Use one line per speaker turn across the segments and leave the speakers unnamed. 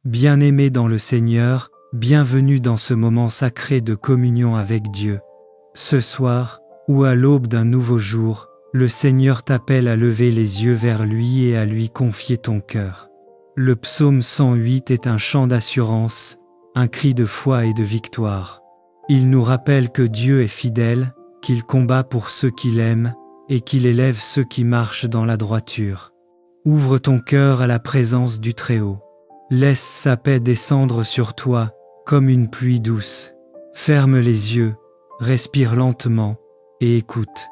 Bien-aimé dans le Seigneur, bienvenue dans ce moment sacré de communion avec Dieu. Ce soir, ou à l'aube d'un nouveau jour, le Seigneur t'appelle à lever les yeux vers lui et à lui confier ton cœur. Le psaume 108 est un chant d'assurance, un cri de foi et de victoire. Il nous rappelle que Dieu est fidèle, qu'il combat pour ceux qu'il aime, et qu'il élève ceux qui marchent dans la droiture. Ouvre ton cœur à la présence du Très-Haut. Laisse sa paix descendre sur toi, comme une pluie douce. Ferme les yeux, respire lentement, et écoute.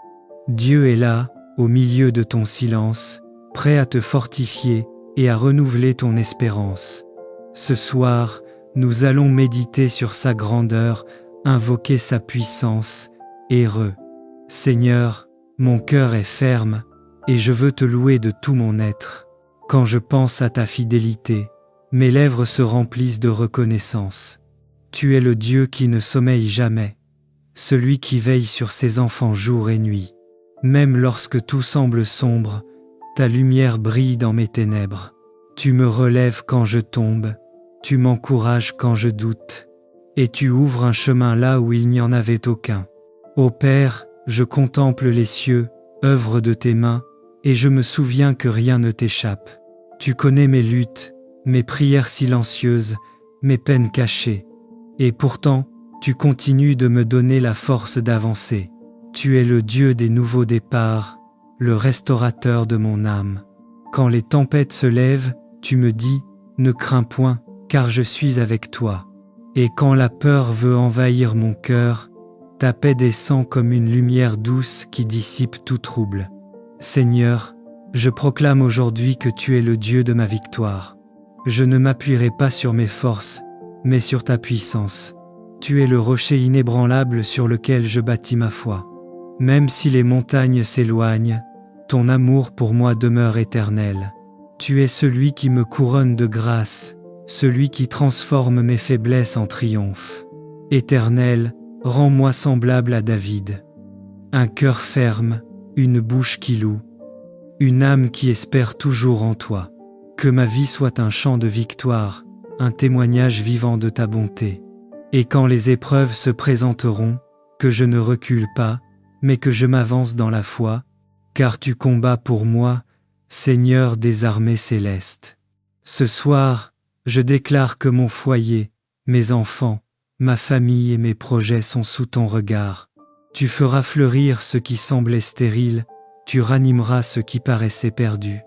Dieu est là, au milieu de ton silence, prêt à te fortifier et à renouveler ton espérance. Ce soir, nous allons méditer sur sa grandeur, invoquer sa puissance, heureux. Seigneur, mon cœur est ferme, et je veux te louer de tout mon être. Quand je pense à ta fidélité, mes lèvres se remplissent de reconnaissance. Tu es le Dieu qui ne sommeille jamais, celui qui veille sur ses enfants jour et nuit. Même lorsque tout semble sombre, ta lumière brille dans mes ténèbres. Tu me relèves quand je tombe, tu m'encourages quand je doute, et tu ouvres un chemin là où il n'y en avait aucun. Ô Père, je contemple les cieux, œuvre de tes mains, et je me souviens que rien ne t'échappe. Tu connais mes luttes, mes prières silencieuses, mes peines cachées. Et pourtant, tu continues de me donner la force d'avancer. Tu es le Dieu des nouveaux départs, le restaurateur de mon âme. Quand les tempêtes se lèvent, tu me dis, ne crains point, car je suis avec toi. Et quand la peur veut envahir mon cœur, ta paix descend comme une lumière douce qui dissipe tout trouble. Seigneur, je proclame aujourd'hui que tu es le Dieu de ma victoire. Je ne m'appuierai pas sur mes forces, mais sur ta puissance. Tu es le rocher inébranlable sur lequel je bâtis ma foi. Même si les montagnes s'éloignent, ton amour pour moi demeure éternel. Tu es celui qui me couronne de grâce, celui qui transforme mes faiblesses en triomphe. Éternel, rends-moi semblable à David. Un cœur ferme, une bouche qui loue, une âme qui espère toujours en toi. Que ma vie soit un chant de victoire, un témoignage vivant de ta bonté. Et quand les épreuves se présenteront, que je ne recule pas, mais que je m'avance dans la foi, car tu combats pour moi, Seigneur des armées célestes. Ce soir, je déclare que mon foyer, mes enfants, ma famille et mes projets sont sous ton regard. Tu feras fleurir ce qui semblait stérile, tu ranimeras ce qui paraissait perdu.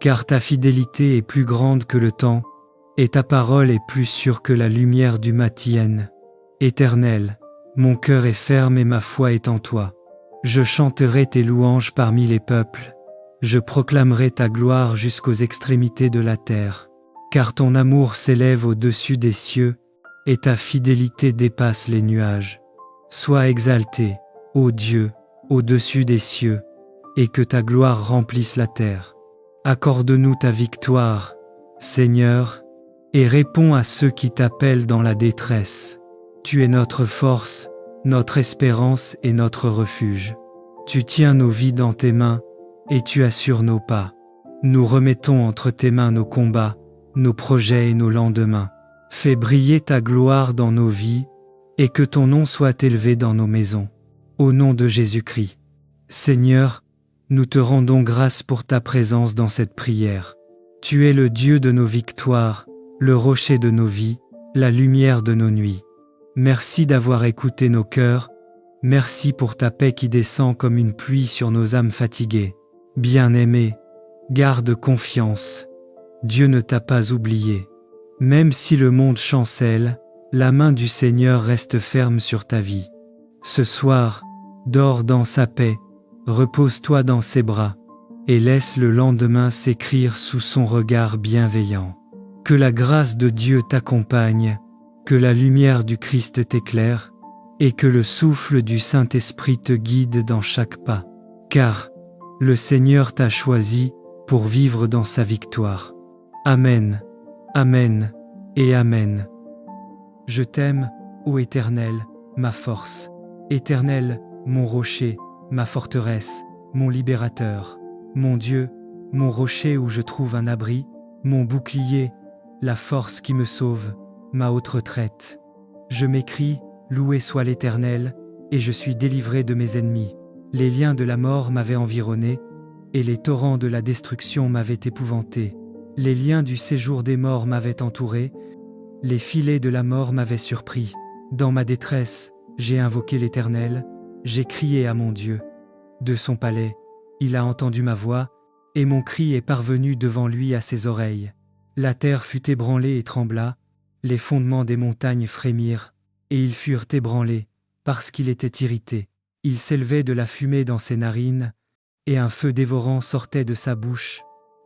Car ta fidélité est plus grande que le temps, et ta parole est plus sûre que la lumière du matin. Éternel, mon cœur est ferme et ma foi est en toi. Je chanterai tes louanges parmi les peuples, je proclamerai ta gloire jusqu'aux extrémités de la terre. Car ton amour s'élève au-dessus des cieux, et ta fidélité dépasse les nuages. Sois exalté, ô Dieu, au-dessus des cieux, et que ta gloire remplisse la terre. Accorde-nous ta victoire, Seigneur, et réponds à ceux qui t'appellent dans la détresse. Tu es notre force, notre espérance et notre refuge. Tu tiens nos vies dans tes mains, et tu assures nos pas. Nous remettons entre tes mains nos combats, nos projets et nos lendemains. Fais briller ta gloire dans nos vies, et que ton nom soit élevé dans nos maisons. Au nom de Jésus-Christ. Seigneur, nous te rendons grâce pour ta présence dans cette prière. Tu es le Dieu de nos victoires, le rocher de nos vies, la lumière de nos nuits. Merci d'avoir écouté nos cœurs, merci pour ta paix qui descend comme une pluie sur nos âmes fatiguées. Bien-aimé, garde confiance, Dieu ne t'a pas oublié. Même si le monde chancelle, la main du Seigneur reste ferme sur ta vie. Ce soir, dors dans sa paix, repose-toi dans ses bras, et laisse le lendemain s'écrire sous son regard bienveillant. Que la grâce de Dieu t'accompagne, que la lumière du Christ t'éclaire, et que le souffle du Saint-Esprit te guide dans chaque pas. Car le Seigneur t'a choisi pour vivre dans sa victoire. Amen, Amen et Amen. Je t'aime, ô Éternel, ma force. Éternel, mon rocher, ma forteresse, mon libérateur, mon Dieu, mon rocher où je trouve un abri, mon bouclier, la force qui me sauve, ma haute retraite. Je m'écrie, loué soit l'Éternel, et je suis délivré de mes ennemis. Les liens de la mort m'avaient environné, et les torrents de la destruction m'avaient épouvanté. Les liens du séjour des morts m'avaient entouré, les filets de la mort m'avaient surpris. Dans ma détresse, j'ai invoqué l'Éternel, j'ai crié à mon Dieu. De son palais, il a entendu ma voix, et mon cri est parvenu devant lui à ses oreilles. La terre fut ébranlée et trembla, les fondements des montagnes frémirent, et ils furent ébranlés, parce qu'il était irrité. Il s'élevait de la fumée dans ses narines, et un feu dévorant sortait de sa bouche.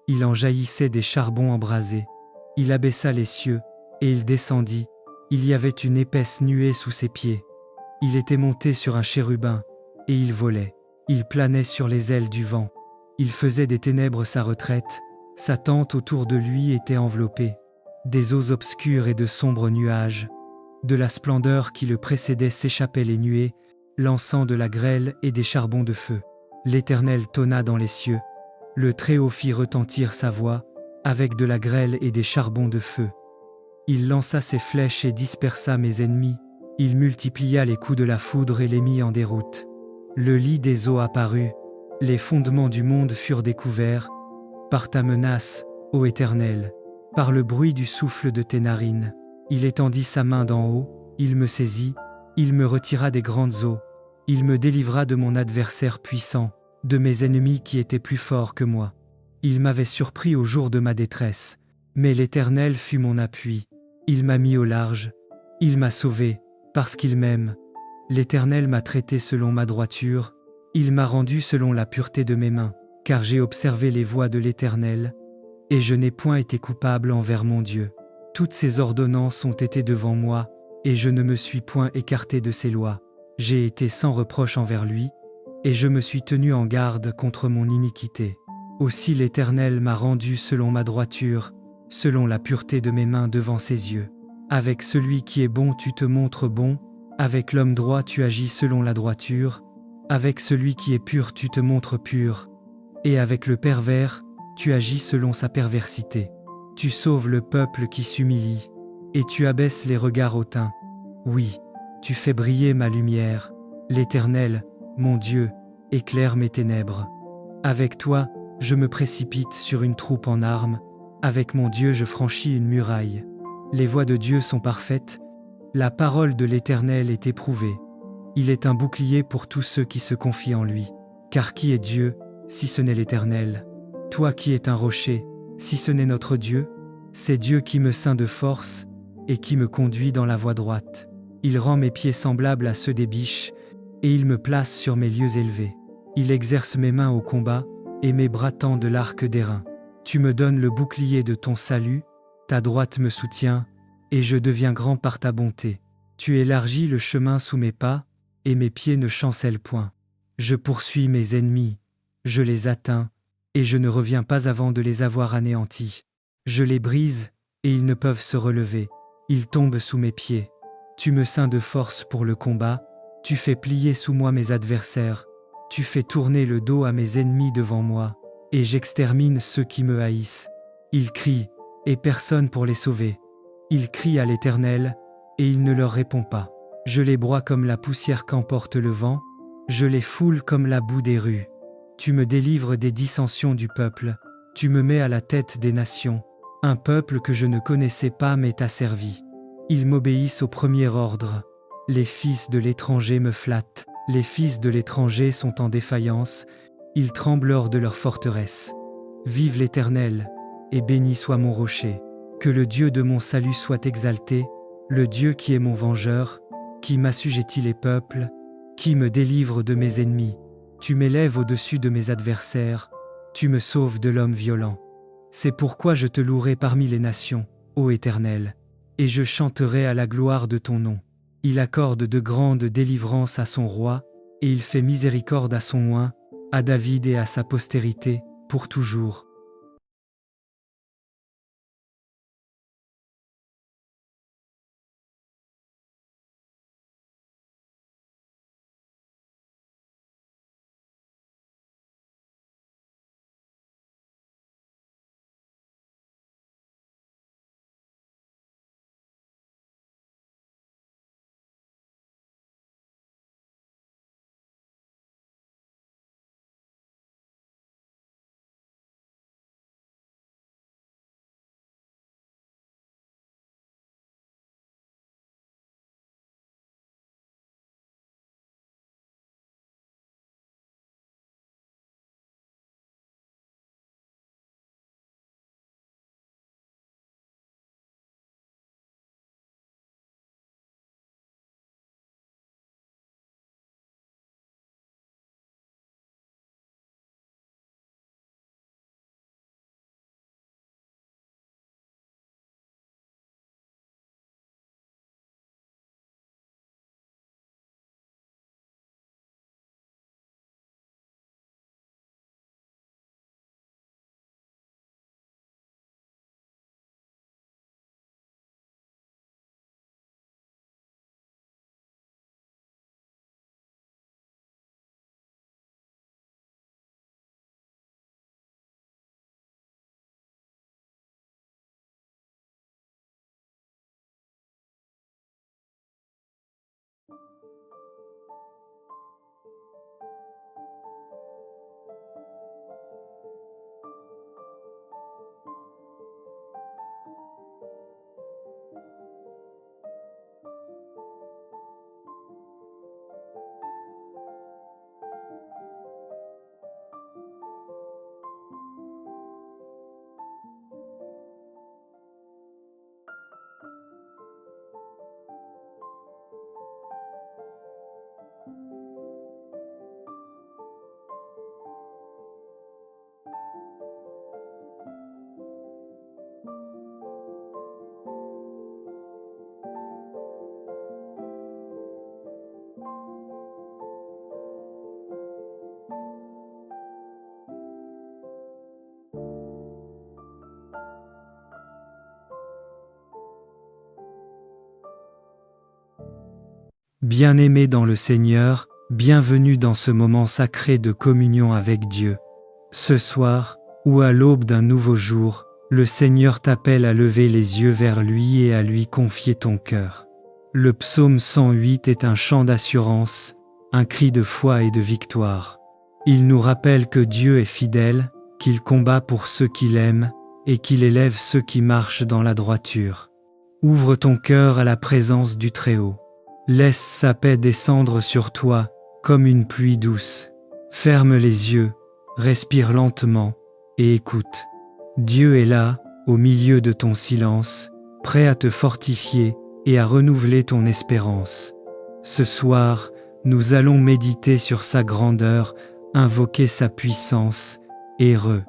Il en jaillissait des charbons embrasés. Il abaissa les cieux, et il descendit. Il y avait une épaisse nuée sous ses pieds. Il était monté sur un chérubin, et il volait. Il planait sur les ailes du vent. Il faisait des ténèbres sa retraite. Sa tente autour de lui était enveloppée. Des eaux obscures et de sombres nuages. De la splendeur qui le précédait s'échappaient les nuées, lançant de la grêle et des charbons de feu. L'Éternel tonna dans les cieux. Le Très-Haut fit retentir sa voix, avec de la grêle et des charbons de feu. Il lança ses flèches et dispersa mes ennemis. Il multiplia les coups de la foudre et les mit en déroute. Le lit des eaux apparut. Les fondements du monde furent découverts. Par ta menace, ô Éternel, par le bruit du souffle de tes narines. Il étendit sa main d'en haut, il me saisit, il me retira des grandes eaux. Il me délivra de mon adversaire puissant, de mes ennemis qui étaient plus forts que moi. Il m'avait surpris au jour de ma détresse, mais l'Éternel fut mon appui. Il m'a mis au large, il m'a sauvé, parce qu'il m'aime. L'Éternel m'a traité selon ma droiture, il m'a rendu selon la pureté de mes mains, car j'ai observé les voies de l'Éternel, et je n'ai point été coupable envers mon Dieu. Toutes ses ordonnances ont été devant moi, et je ne me suis point écarté de ses lois. J'ai été sans reproche envers lui, et je me suis tenu en garde contre mon iniquité. Aussi l'Éternel m'a rendu selon ma droiture, selon la pureté de mes mains devant ses yeux. Avec celui qui est bon tu te montres bon, avec l'homme droit tu agis selon la droiture, avec celui qui est pur tu te montres pur, et avec le pervers tu agis selon sa perversité. Tu sauves le peuple qui s'humilie, et tu abaisses les regards hautains. Oui, tu fais briller ma lumière. L'Éternel, mon Dieu, éclaire mes ténèbres. Avec toi, je me précipite sur une troupe en armes. Avec mon Dieu, je franchis une muraille. Les voies de Dieu sont parfaites. La parole de l'Éternel est éprouvée. Il est un bouclier pour tous ceux qui se confient en lui. Car qui est Dieu, si ce n'est l'Éternel? Toi qui es un rocher, si ce n'est notre Dieu? C'est Dieu qui me ceint de force et qui me conduit dans la voie droite. Il rend mes pieds semblables à ceux des biches, et il me place sur mes lieux élevés. Il exerce mes mains au combat, et mes bras tendent l'arc d'airain. Tu me donnes le bouclier de ton salut, ta droite me soutient, et je deviens grand par ta bonté. Tu élargis le chemin sous mes pas, et mes pieds ne chancellent point. Je poursuis mes ennemis, je les atteins, et je ne reviens pas avant de les avoir anéantis. Je les brise, et ils ne peuvent se relever. Ils tombent sous mes pieds. Tu me ceins de force pour le combat, tu fais plier sous moi mes adversaires, tu fais tourner le dos à mes ennemis devant moi, et j'extermine ceux qui me haïssent. Ils crient, et personne pour les sauver. Ils crient à l'Éternel, et il ne leur répond pas. Je les broie comme la poussière qu'emporte le vent, je les foule comme la boue des rues. Tu me délivres des dissensions du peuple, tu me mets à la tête des nations. Un peuple que je ne connaissais pas m'est asservi. Ils m'obéissent au premier ordre. Les fils de l'étranger me flattent. Les fils de l'étranger sont en défaillance. Ils tremblent hors de leur forteresse. Vive l'Éternel, et béni soit mon rocher. Que le Dieu de mon salut soit exalté, le Dieu qui est mon vengeur, qui m'assujettit les peuples, qui me délivre de mes ennemis. Tu m'élèves au-dessus de mes adversaires, tu me sauves de l'homme violent. C'est pourquoi je te louerai parmi les nations, ô Éternel, et je chanterai à la gloire de ton nom. Il accorde de grandes délivrances à son roi, et il fait miséricorde à son oint, à David et à sa postérité, pour toujours. Bien-aimé dans le Seigneur, bienvenue dans ce moment sacré de communion avec Dieu. Ce soir, ou à l'aube d'un nouveau jour, le Seigneur t'appelle à lever les yeux vers lui et à lui confier ton cœur. Le psaume 108 est un chant d'assurance, un cri de foi et de victoire. Il nous rappelle que Dieu est fidèle, qu'il combat pour ceux qu'il aime et qu'il élève ceux qui marchent dans la droiture. Ouvre ton cœur à la présence du Très-Haut. Laisse sa paix descendre sur toi comme une pluie douce. Ferme les yeux, respire lentement et écoute. Dieu est là, au milieu de ton silence, prêt à te fortifier et à renouveler ton espérance. Ce soir, nous allons méditer sur sa grandeur, invoquer sa puissance, heureux.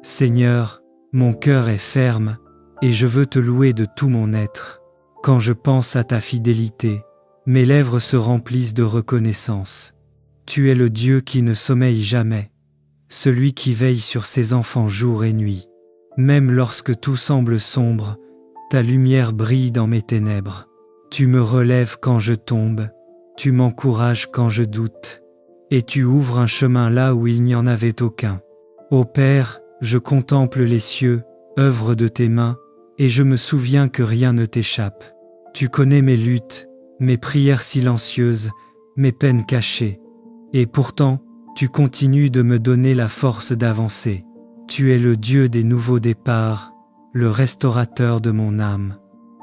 Seigneur, mon cœur est ferme, et je veux te louer de tout mon être. Quand je pense à ta fidélité, mes lèvres se remplissent de reconnaissance. Tu es le Dieu qui ne sommeille jamais, celui qui veille sur ses enfants jour et nuit. Même lorsque tout semble sombre, ta lumière brille dans mes ténèbres. Tu me relèves quand je tombe, tu m'encourages quand je doute, et tu ouvres un chemin là où il n'y en avait aucun. Ô Père, je contemple les cieux, œuvre de tes mains, et je me souviens que rien ne t'échappe. Tu connais mes luttes, mes prières silencieuses, mes peines cachées. Et pourtant, tu continues de me donner la force d'avancer. Tu es le Dieu des nouveaux départs, le restaurateur de mon âme.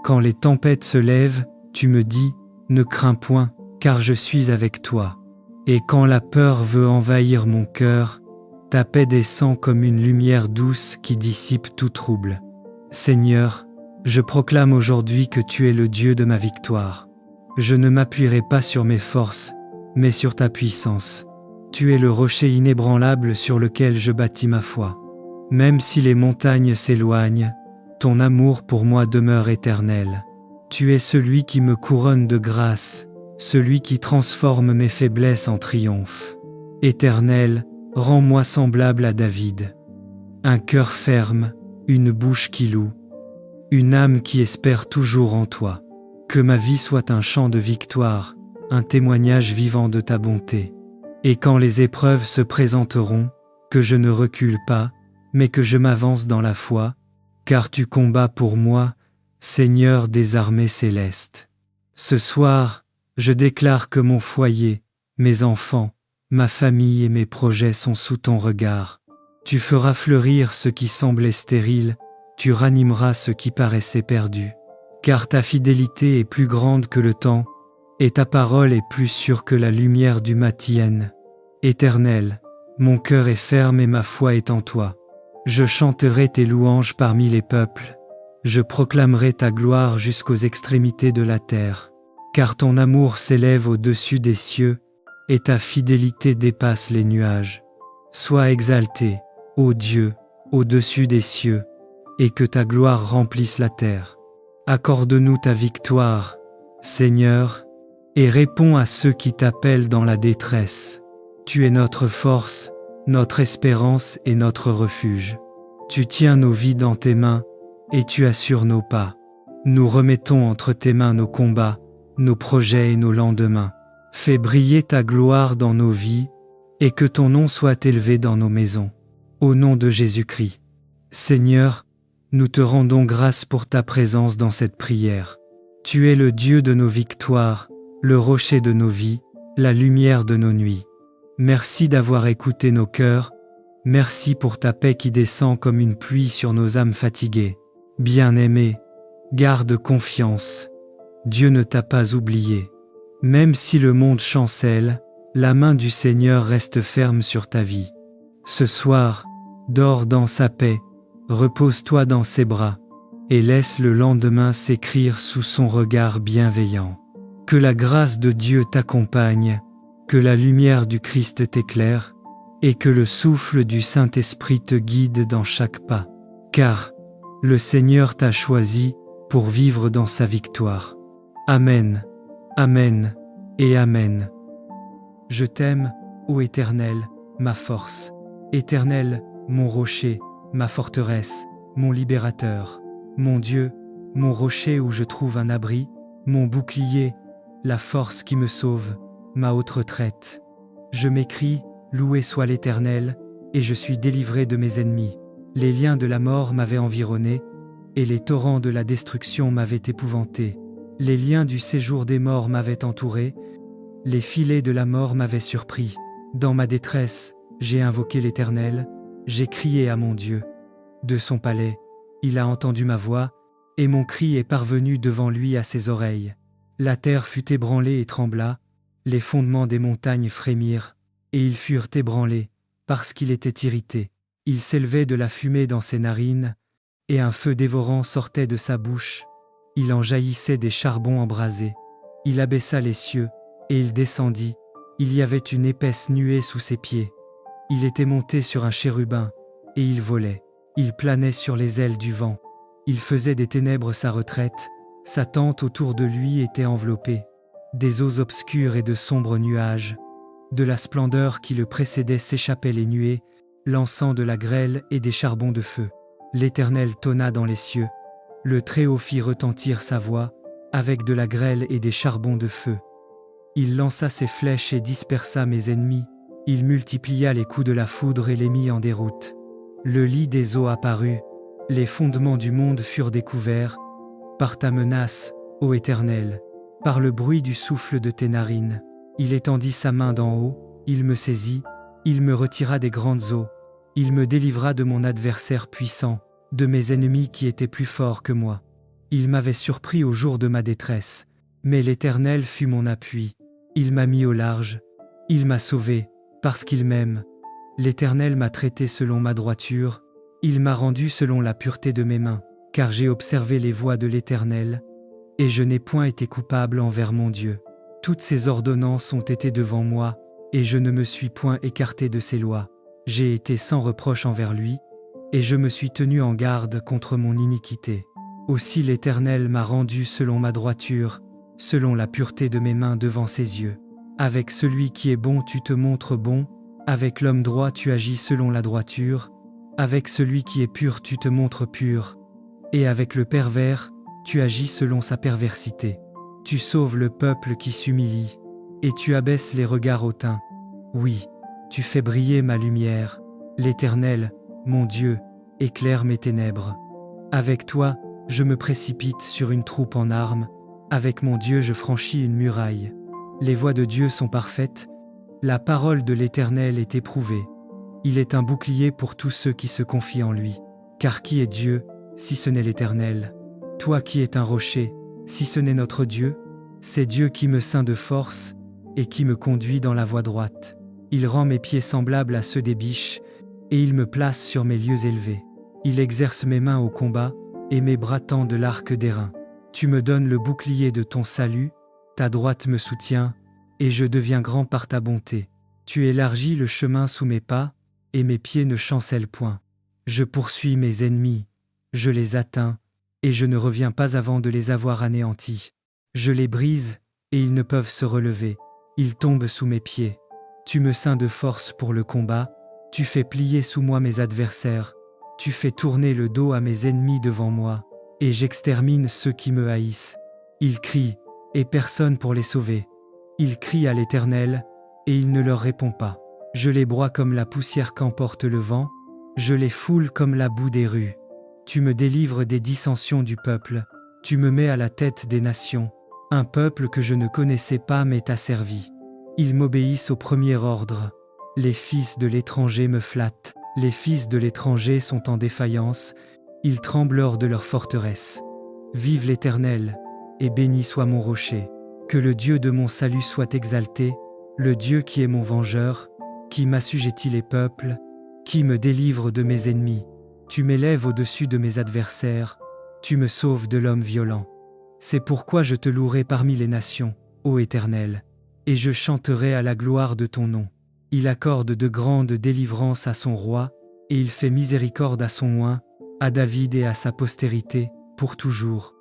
Quand les tempêtes se lèvent, tu me dis, ne crains point, car je suis avec toi. Et quand la peur veut envahir mon cœur, ta paix descend comme une lumière douce qui dissipe tout trouble. Seigneur, je proclame aujourd'hui que tu es le Dieu de ma victoire. Je ne m'appuierai pas sur mes forces, mais sur ta puissance. Tu es le rocher inébranlable sur lequel je bâtis ma foi. Même si les montagnes s'éloignent, ton amour pour moi demeure éternel. Tu es celui qui me couronne de grâce, celui qui transforme mes faiblesses en triomphe. Éternel, rends-moi semblable à David. Un cœur ferme, une bouche qui loue, une âme qui espère toujours en toi. Que ma vie soit un chant de victoire, un témoignage vivant de ta bonté. Et quand les épreuves se présenteront, que je ne recule pas, mais que je m'avance dans la foi, car tu combats pour moi, Seigneur des armées célestes. Ce soir, je déclare que mon foyer, mes enfants, ma famille et mes projets sont sous ton regard. Tu feras fleurir ce qui semblait stérile, tu ranimeras ce qui paraissait perdu. Car ta fidélité est plus grande que le temps, et ta parole est plus sûre que la lumière du matin. Éternel, mon cœur est ferme et ma foi est en toi. Je chanterai tes louanges parmi les peuples. Je proclamerai ta gloire jusqu'aux extrémités de la terre. Car ton amour s'élève au-dessus des cieux, et ta fidélité dépasse les nuages. Sois exalté, ô Dieu, au-dessus des cieux, et que ta gloire remplisse la terre. Accorde-nous ta victoire, Seigneur, et réponds à ceux qui t'appellent dans la détresse. Tu es notre force, notre espérance et notre refuge. Tu tiens nos vies dans tes mains, et tu assures nos pas. Nous remettons entre tes mains nos combats, nos projets et nos lendemains. Fais briller ta gloire dans nos vies, et que ton nom soit élevé dans nos maisons. Au nom de Jésus-Christ. Seigneur, nous te rendons grâce pour ta présence dans cette prière. Tu es le Dieu de nos victoires, le rocher de nos vies, la lumière de nos nuits. Merci d'avoir écouté nos cœurs, merci pour ta paix qui descend comme une pluie sur nos âmes fatiguées. Bien-aimé, garde confiance, Dieu ne t'a pas oublié. Même si le monde chancelle, la main du Seigneur reste ferme sur ta vie. Ce soir, dors dans sa paix, repose-toi dans ses bras, et laisse le lendemain s'écrire sous son regard bienveillant. Que la grâce de Dieu t'accompagne, que la lumière du Christ t'éclaire, et que le souffle du Saint-Esprit te guide dans chaque pas. Car le Seigneur t'a choisi pour vivre dans sa victoire. Amen, Amen et Amen. Je t'aime, ô Éternel, ma force. Éternel, mon rocher, ma forteresse, mon libérateur. Mon Dieu, mon rocher où je trouve un abri, mon bouclier, la force qui me sauve, ma haute retraite. Je m'écrie, loué soit l'Éternel, et je suis délivré de mes ennemis. Les liens de la mort m'avaient environné, et les torrents de la destruction m'avaient épouvanté. Les liens du séjour des morts m'avaient entouré, les filets de la mort m'avaient surpris. Dans ma détresse, j'ai invoqué l'Éternel, j'ai crié à mon Dieu. De son palais, il a entendu ma voix, et mon cri est parvenu devant lui à ses oreilles. La terre fut ébranlée et trembla, les fondements des montagnes frémirent, et ils furent ébranlés, parce qu'il était irrité. Il s'élevait de la fumée dans ses narines, et un feu dévorant sortait de sa bouche. Il en jaillissait des charbons embrasés. Il abaissa les cieux, et il descendit. Il y avait une épaisse nuée sous ses pieds. Il était monté sur un chérubin, et il volait. Il planait sur les ailes du vent. Il faisait des ténèbres sa retraite. Sa tente autour de lui était enveloppée. Des eaux obscures et de sombres nuages. De la splendeur qui le précédait s'échappaient les nuées, lançant de la grêle et des charbons de feu. L'Éternel tonna dans les cieux. Le Très-Haut fit retentir sa voix, avec de la grêle et des charbons de feu. Il lança ses flèches et dispersa mes ennemis. Il multiplia les coups de la foudre et les mit en déroute. Le lit des eaux apparut. Les fondements du monde furent découverts. Par ta menace, ô Éternel, par le bruit du souffle de tes narines. Il étendit sa main d'en haut, il me saisit, il me retira des grandes eaux. Il me délivra de mon adversaire puissant, de mes ennemis qui étaient plus forts que moi. Il m'avait surpris au jour de ma détresse, mais l'Éternel fut mon appui. Il m'a mis au large, il m'a sauvé, parce qu'il m'aime. L'Éternel m'a traité selon ma droiture, il m'a rendu selon la pureté de mes mains, car j'ai observé les voies de l'Éternel, et je n'ai point été coupable envers mon Dieu. Toutes ses ordonnances ont été devant moi, et je ne me suis point écarté de ses lois. J'ai été sans reproche envers lui, et je me suis tenu en garde contre mon iniquité. Aussi l'Éternel m'a rendu selon ma droiture, selon la pureté de mes mains devant ses yeux. Avec celui qui est bon tu te montres bon, avec l'homme droit tu agis selon la droiture, avec celui qui est pur tu te montres pur, et avec le pervers tu agis selon sa perversité. Tu sauves le peuple qui s'humilie, et tu abaisses les regards hautains. Oui, tu fais briller ma lumière. L'Éternel, mon Dieu, éclaire mes ténèbres. Avec toi, je me précipite sur une troupe en armes. Avec mon Dieu, je franchis une muraille. Les voies de Dieu sont parfaites. La parole de l'Éternel est éprouvée. Il est un bouclier pour tous ceux qui se confient en lui. Car qui est Dieu, si ce n'est l'Éternel? Toi qui es un rocher, si ce n'est notre Dieu? C'est Dieu qui me ceint de force et qui me conduit dans la voie droite. Il rend mes pieds semblables à ceux des biches, et il me place sur mes lieux élevés. Il exerce mes mains au combat, et mes bras tendent l'arc d'airain. Tu me donnes le bouclier de ton salut, ta droite me soutient, et je deviens grand par ta bonté. Tu élargis le chemin sous mes pas, et mes pieds ne chancellent point. Je poursuis mes ennemis, je les atteins, et je ne reviens pas avant de les avoir anéantis. Je les brise, et ils ne peuvent se relever. Ils tombent sous mes pieds. Tu me ceins de force pour le combat, tu fais plier sous moi mes adversaires, tu fais tourner le dos à mes ennemis devant moi, et j'extermine ceux qui me haïssent. Ils crient, et personne pour les sauver. Ils crient à l'Éternel, et il ne leur répond pas. Je les broie comme la poussière qu'emporte le vent, je les foule comme la boue des rues. Tu me délivres des dissensions du peuple, tu me mets à la tête des nations. Un peuple que je ne connaissais pas m'est asservi. Ils m'obéissent au premier ordre. Les fils de l'étranger me flattent. Les fils de l'étranger sont en défaillance. Ils tremblent hors de leur forteresse. Vive l'Éternel, et béni soit mon rocher. Que le Dieu de mon salut soit exalté, le Dieu qui est mon vengeur, qui m'assujettit les peuples, qui me délivre de mes ennemis. Tu m'élèves au-dessus de mes adversaires, tu me sauves de l'homme violent. C'est pourquoi je te louerai parmi les nations, ô Éternel, et je chanterai à la gloire de ton nom. Il accorde de grandes délivrances à son roi, et il fait miséricorde à son oint, à David et à sa postérité, pour toujours.